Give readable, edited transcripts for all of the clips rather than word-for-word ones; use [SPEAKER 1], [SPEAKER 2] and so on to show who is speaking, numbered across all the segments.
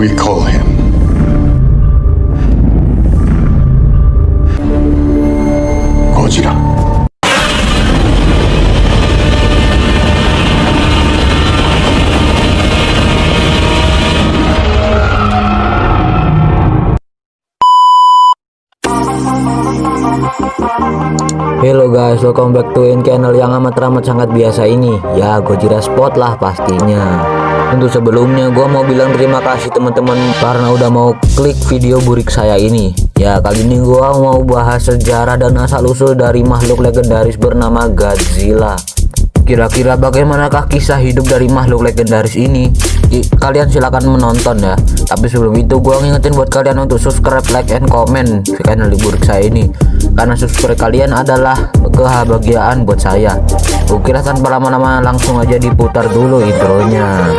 [SPEAKER 1] We call him Gojira.
[SPEAKER 2] Hello guys, welcome back to channel yang amat ramah sangat biasa ini. Ya, Gojira Spot lah pastinya. Untuk sebelumnya gue mau bilang terima kasih teman-teman karena udah mau klik video burik saya ini. Ya, kali ini gue mau bahas sejarah dan asal usul dari makhluk legendaris bernama Godzilla. Kira-kira bagaimanakah kisah hidup dari makhluk legendaris ini? Kalian silahkan menonton ya. Tapi sebelum itu gue ngingetin buat kalian untuk subscribe, like, and comment channel burik saya ini, karena subscribe kalian adalah kebahagiaan buat saya. Oke lah, tanpa lama-lama langsung aja diputar dulu intronya.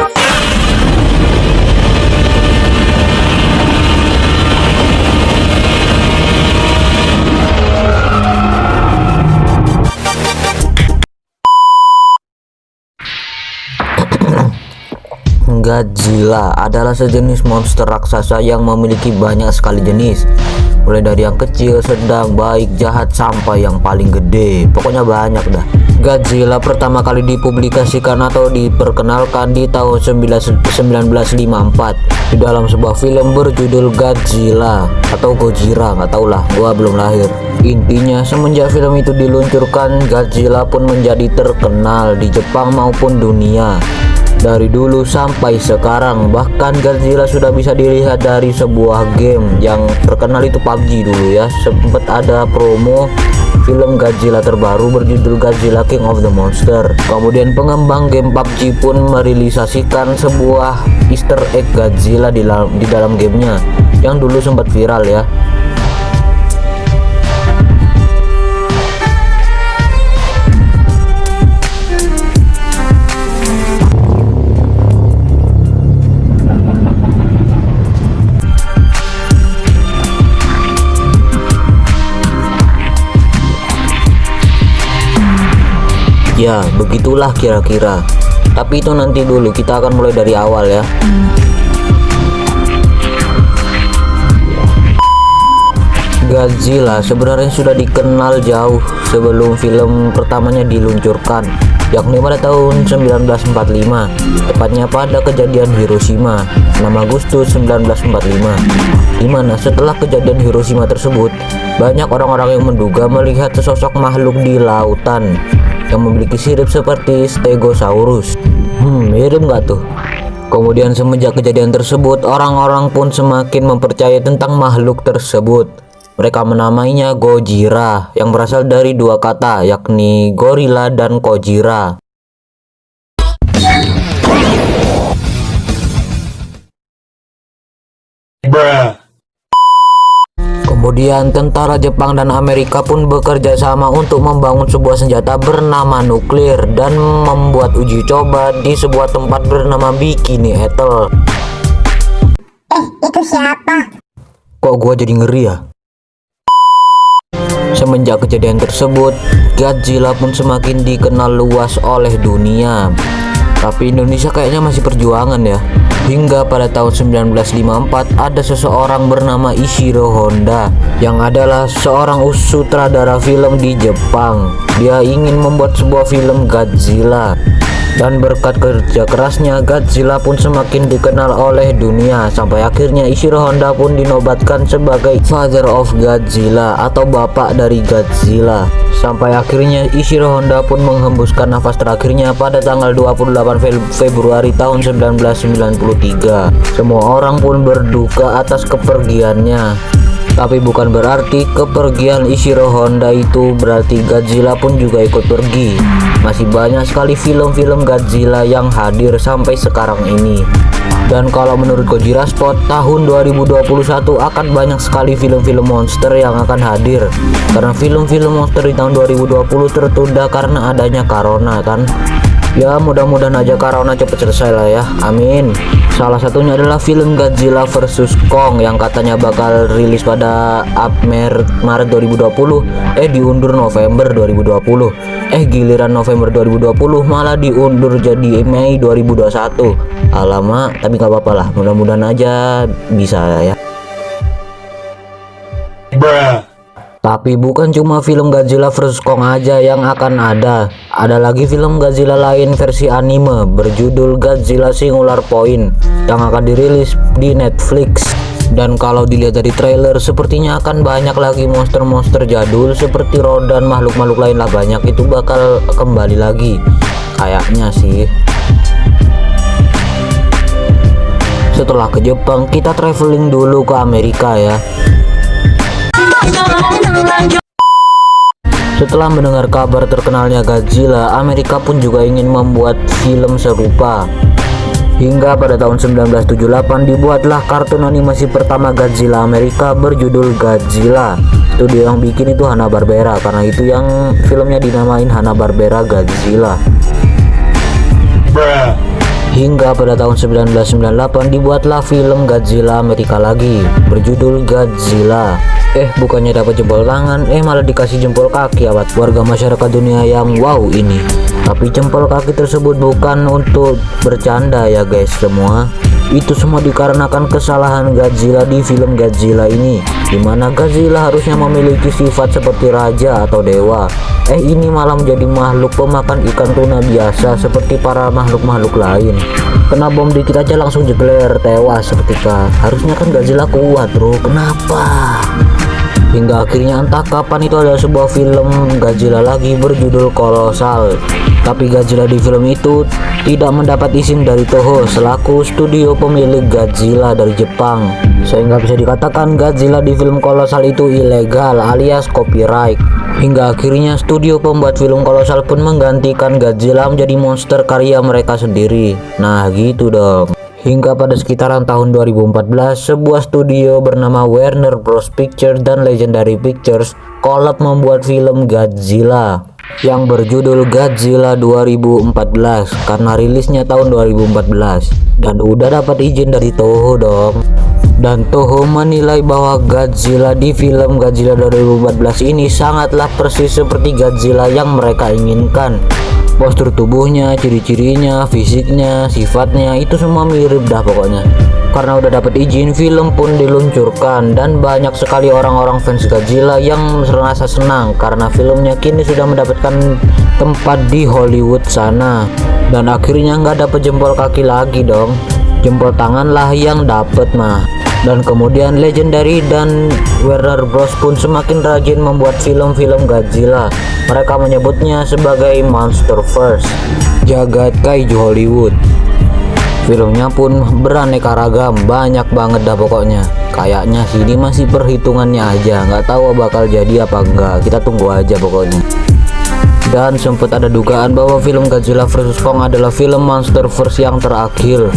[SPEAKER 2] Godzilla adalah sejenis monster raksasa yang memiliki banyak sekali jenis, mulai dari yang kecil, sedang, baik, jahat, sampai yang paling gede. Pokoknya banyak dah. Godzilla pertama kali dipublikasikan atau diperkenalkan di tahun 1954 di dalam sebuah film berjudul Godzilla atau Gojira, nggak tau lah, gua belum lahir. Intinya semenjak film itu diluncurkan, Godzilla pun menjadi terkenal di Jepang maupun dunia. Dari dulu sampai sekarang, bahkan Godzilla sudah bisa dilihat dari sebuah game yang terkenal itu PUBG dulu ya. Sempat ada promo film Godzilla terbaru berjudul Godzilla King of the Monster. Kemudian pengembang game PUBG pun merealisasikan sebuah Easter egg Godzilla di dalam gamenya yang dulu sempat viral ya. Ya, begitulah kira-kira. Tapi itu nanti dulu, kita akan mulai dari awal ya. Godzilla sebenarnya sudah dikenal jauh sebelum film pertamanya diluncurkan, yakni pada tahun 1945, tepatnya pada kejadian Hiroshima 6 Agustus 1945, dimana setelah kejadian Hiroshima tersebut, banyak orang-orang yang menduga melihat sesosok makhluk di lautan yang memiliki sirip seperti Stegosaurus. Mirip nggak tuh? Kemudian semenjak kejadian tersebut, orang-orang pun semakin mempercayai tentang makhluk tersebut. Mereka menamainya Gojira, yang berasal dari dua kata, yakni gorila dan Kojira. Kemudian tentara Jepang dan Amerika pun bekerja sama untuk membangun sebuah senjata bernama nuklir dan membuat uji coba di sebuah tempat bernama Bikini Atoll.
[SPEAKER 3] Itu siapa?
[SPEAKER 2] Kok gua jadi ngeri ya? Semenjak kejadian tersebut, Godzilla pun semakin dikenal luas oleh dunia. Tapi Indonesia kayaknya masih perjuangan ya. Hingga pada tahun 1954 ada seseorang bernama Ishiro Honda yang adalah seorang sutradara film di Jepang. Dia ingin membuat sebuah film Godzilla. Dan berkat kerja kerasnya, Godzilla pun semakin dikenal oleh dunia, sampai akhirnya Ishiro Honda pun dinobatkan sebagai Father of Godzilla atau bapak dari Godzilla. Sampai akhirnya Ishiro Honda pun menghembuskan nafas terakhirnya pada tanggal 28 Februari tahun 1993. Semua orang pun berduka atas kepergiannya. Tapi bukan berarti kepergian Ishiro Honda itu berarti Godzilla pun juga ikut pergi. Masih banyak sekali film-film Godzilla yang hadir sampai sekarang ini. Dan kalau menurut Gojira Spot, tahun 2021 akan banyak sekali film-film monster yang akan hadir. Karena film-film monster di tahun 2020 tertunda karena adanya corona kan. Ya, mudah-mudahan aja corona cepet selesai lah ya, amin. Salah satunya adalah film Godzilla vs Kong yang katanya bakal rilis pada Maret 2020, diundur November 2020. Giliran November 2020 malah diundur jadi Mei 2021. Alamak, tapi nggak apa-apa lah, mudah-mudahan aja bisa ya. Tapi bukan cuma film Godzilla vs Kong aja yang akan ada lagi film Godzilla lain versi anime berjudul Godzilla Singular Point yang akan dirilis di Netflix. Dan kalau dilihat dari trailer, sepertinya akan banyak lagi monster-monster jadul seperti Rodan, makhluk-makhluk lain lah, banyak itu bakal kembali lagi kayaknya sih. Setelah ke Jepang, kita traveling dulu ke Amerika ya. Setelah mendengar kabar terkenalnya Godzilla, Amerika pun juga ingin membuat film serupa. Hingga pada tahun 1978 dibuatlah kartun animasi pertama Godzilla Amerika berjudul Godzilla. Studio yang bikin itu Hanna-Barbera, karena itu yang filmnya dinamain Hanna-Barbera Godzilla. Hingga pada tahun 1998 dibuatlah film Godzilla Amerika lagi berjudul Godzilla. Bukannya dapat jempol tangan, malah dikasih jempol kaki ya warga masyarakat dunia yang wow ini. Tapi jempol kaki tersebut bukan untuk bercanda ya guys semua. Itu semua dikarenakan kesalahan Godzilla di film Godzilla ini, dimana Godzilla harusnya memiliki sifat seperti raja atau dewa. Ini malah menjadi makhluk pemakan ikan tuna biasa seperti para makhluk-makhluk lain. Kena bom dikit aja langsung jegler, tewas seketika. Harusnya kan Godzilla kuat bro, kenapa? Hingga akhirnya entah kapan itu ada sebuah film Godzilla lagi berjudul Kolosal. Tapi Godzilla di film itu tidak mendapat izin dari Toho selaku studio pemilik Godzilla dari Jepang, sehingga bisa dikatakan Godzilla di film Kolosal itu ilegal alias copyright. Hingga akhirnya studio pembuat film Kolosal pun menggantikan Godzilla menjadi monster karya mereka sendiri. Nah gitu dong. Hingga pada sekitaran tahun 2014, sebuah studio bernama Warner Bros Pictures dan Legendary Pictures collab membuat film Godzilla yang berjudul Godzilla 2014 karena rilisnya tahun 2014 dan udah dapat izin dari Toho dong. Dan Toho menilai bahwa Godzilla di film Godzilla 2014 ini sangatlah persis seperti Godzilla yang mereka inginkan. Postur tubuhnya, ciri-cirinya, fisiknya, sifatnya itu semua mirip dah pokoknya. Karena udah dapat izin, film pun diluncurkan dan banyak sekali orang-orang fans Godzilla yang merasa senang karena filmnya kini sudah mendapatkan tempat di Hollywood sana. Dan akhirnya nggak dapet jempol kaki lagi dong, jempol tangan lah yang dapet mah. Dan kemudian Legendary dan Warner Bros pun semakin rajin membuat film-film Godzilla. Mereka menyebutnya sebagai Monsterverse, jagat kaiju Hollywood. Filmnya pun beraneka ragam, banyak banget dah pokoknya. Kayaknya sih ini masih perhitungannya aja, nggak tahu bakal jadi apa enggak, kita tunggu aja pokoknya. Dan sempat ada dugaan bahwa film Godzilla vs Kong adalah film Monsterverse yang terakhir.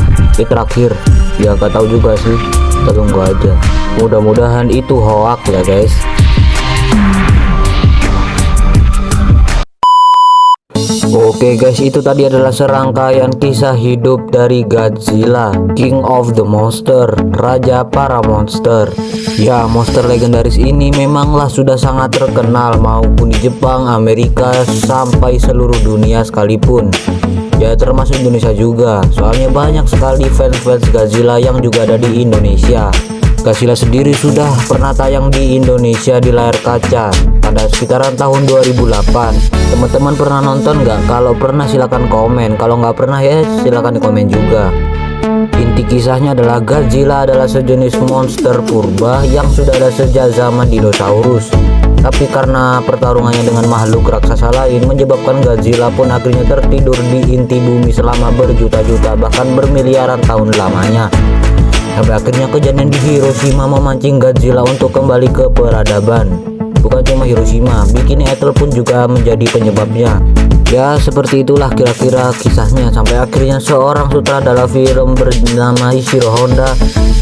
[SPEAKER 2] Ya nggak tahu juga sih, kita tunggu aja. Mudah-mudahan itu hoax ya guys. Oke guys, itu tadi adalah serangkaian kisah hidup dari Godzilla, King of the Monster, raja para monster. Ya, monster legendaris ini memanglah sudah sangat terkenal maupun di Jepang, Amerika, sampai seluruh dunia sekalipun. Ya termasuk Indonesia juga, soalnya banyak sekali fans-fans Godzilla yang juga ada di Indonesia. Godzilla sendiri sudah pernah tayang di Indonesia di layar kaca pada sekitaran tahun 2008. Teman-teman pernah nonton nggak? Kalau pernah silahkan komen, kalau nggak pernah ya silahkan komen juga. Inti kisahnya adalah Godzilla adalah sejenis monster purba yang sudah ada sejak zaman dinosaurus. Tapi karena pertarungannya dengan makhluk raksasa lain menyebabkan Godzilla pun akhirnya tertidur di inti bumi selama berjuta-juta bahkan bermiliaran tahun lamanya. Sampai akhirnya kejadian di Hiroshima memancing Godzilla untuk kembali ke peradaban. Bukan cuma Hiroshima, Bikini Atoll pun juga menjadi penyebabnya. Ya seperti itulah kira-kira kisahnya, sampai akhirnya seorang sutradara film bernama Ishiro Honda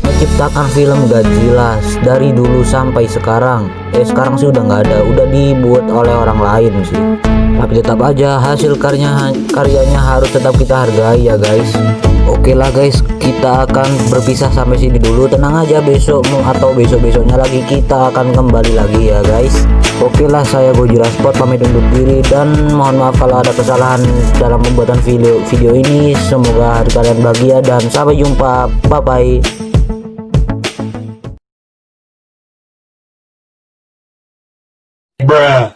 [SPEAKER 2] menciptakan film Godzilla dari dulu sampai sekarang. sekarang sih udah nggak ada, udah dibuat oleh orang lain sih. Tapi tetap aja hasil karyanya harus tetap kita hargai ya guys. Oke lah guys, kita akan berpisah sampai sini dulu. Tenang aja, besok atau besok-besoknya lagi kita akan kembali lagi ya guys. Oke lah, saya Gojira Sport pamit undur diri dan mohon maaf kalau ada kesalahan dalam pembuatan video ini. Semoga hari kalian bahagia dan sampai jumpa. Bye bye.
[SPEAKER 1] Bruh.